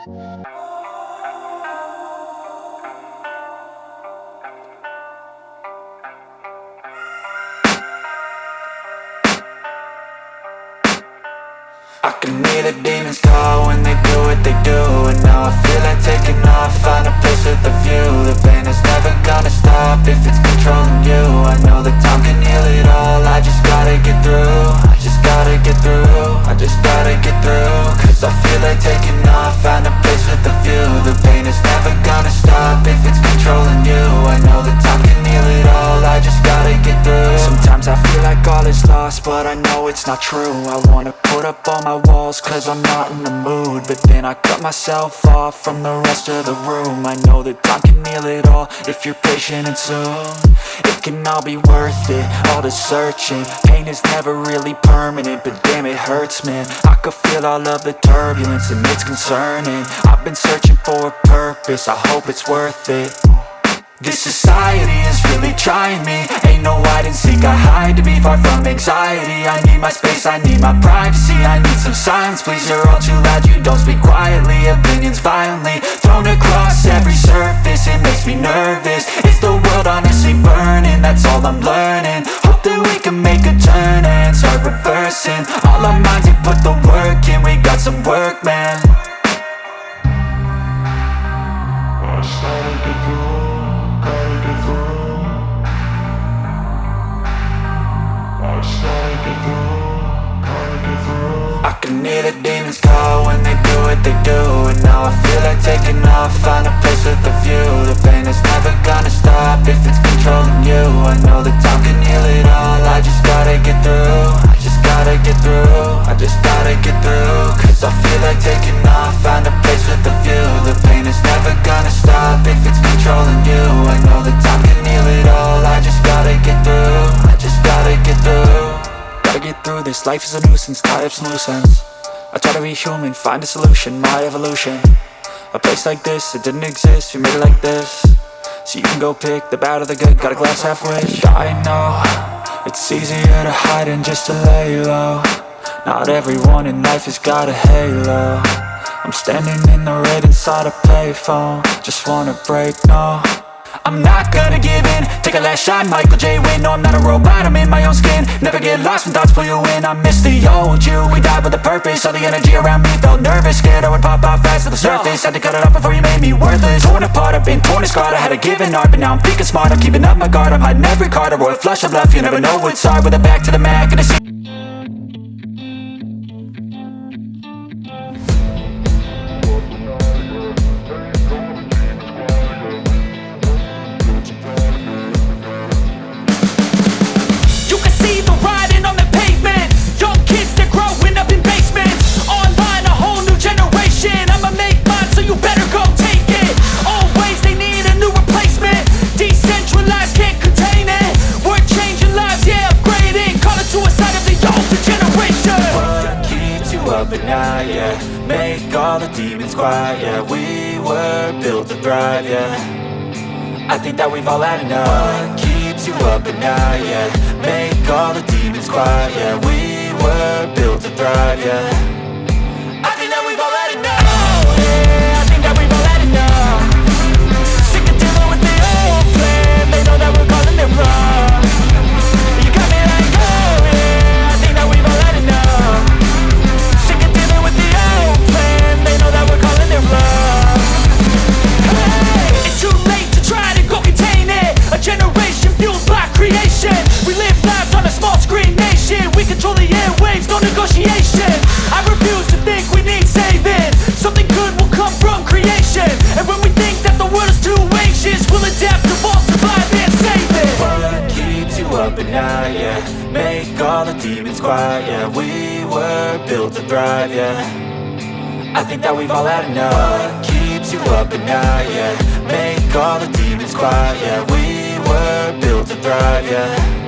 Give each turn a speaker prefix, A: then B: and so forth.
A: I can hear the demons call when they do what they do. And now I feel like taking off, find a place with a view. The pain is never gonna stop if it's controlling you. I know that time can heal it all, I just gotta get through. I just gotta get through, I just gotta get through. Cause I feel like taking off, find a place with a view. The pain is never gonna stop if it's controlling you. I know that time can heal it all, I just gotta get through. Sometimes I feel like all is lost, but I know it's not true. I wanna put up all my walls cause I'm not in the mood, but then I cut myself off from the rest of the room. I know that time can heal it all if you're patient and soon it can all be worth it, all the searching. Pain is never really permanent, but damn it hurts, man. I could feel all of the turbulence and it's concerning. I've been searching for a purpose, I hope it's worth it. This society is really trying me. Ain't no hide and seek, I hide to be far from anxiety. I need my space, I need my privacy. I need some silence, please, you're all too loud. You don't speak quietly, opinions violently thrown across every surface. It makes me nervous, it's the world honestly burning. That's all I'm learning, hope that we can make a turn and start reversing. All our minds, they put the work in, we got some work, man. I started to grow. I can hear the demons call when they do what they do. And now I feel like taking off, find a place with a view. The pain is never gonna stop if it's controlling you. I know that time can heal it all, I just gotta get through. I just gotta get through, I just gotta get through. Cause I feel like taking off, find a place with a view. The pain is never gonna stop if it's controlling you. I know that time can heal it all, I just gotta get through. I just gotta get through. Gotta get through this, life is a nuisance, tie up some loose ends. I try to be human, find a solution, my evolution. A place like this, it didn't exist, we made it like this. So you can go pick the bad or the good, got a glass halfway. I know, it's easier to hide than just to lay low. Not everyone in life has got a halo. I'm standing in the red inside a payphone, just wanna break, no. I'm not gonna give in, take a last shot, Michael J. Win. No, I'm not a robot, I'm in my own skin. Never get lost when thoughts pull you in. I miss the old you, we died with a purpose. All the energy around me felt nervous, scared I would pop off fast to the surface. Had to cut it off before you made me worthless. Torn apart, I've been torn and scarred. I had a given art, but now I'm thinking smart. I'm keeping up my guard, I'm hiding every card. A royal flush of love, you never know what's hard. With a back to the mat, gonna see. But now, yeah, make all the demons quiet, yeah. We were built to thrive, yeah. I think that we've all had enough. What keeps you up at night, yeah. Make all the demons quiet, yeah. We were built to thrive, yeah. I think that we've all had enough, yeah. I think that we've all had enough. Sick of dealing with the old plan, they know that we're calling it wrong. You got me like, oh yeah, I think that we've all had enough. They know that we're calling it love. Hey, it's too late to try to go contain it. A generation fueled by creation. We live lives on a small screen nation. We control the airwaves, no negotiation. I refuse to think we need saving. Something good will come from creation. And when we think that the world is too anxious, we'll adapt, evolve, survive and save it. What keeps you up at night, yeah. Make all the demons quiet, yeah. We were built to thrive, yeah. I think that we've all had enough. What keeps you up at night, yeah. Make all the demons quiet, yeah. We were built to thrive, yeah.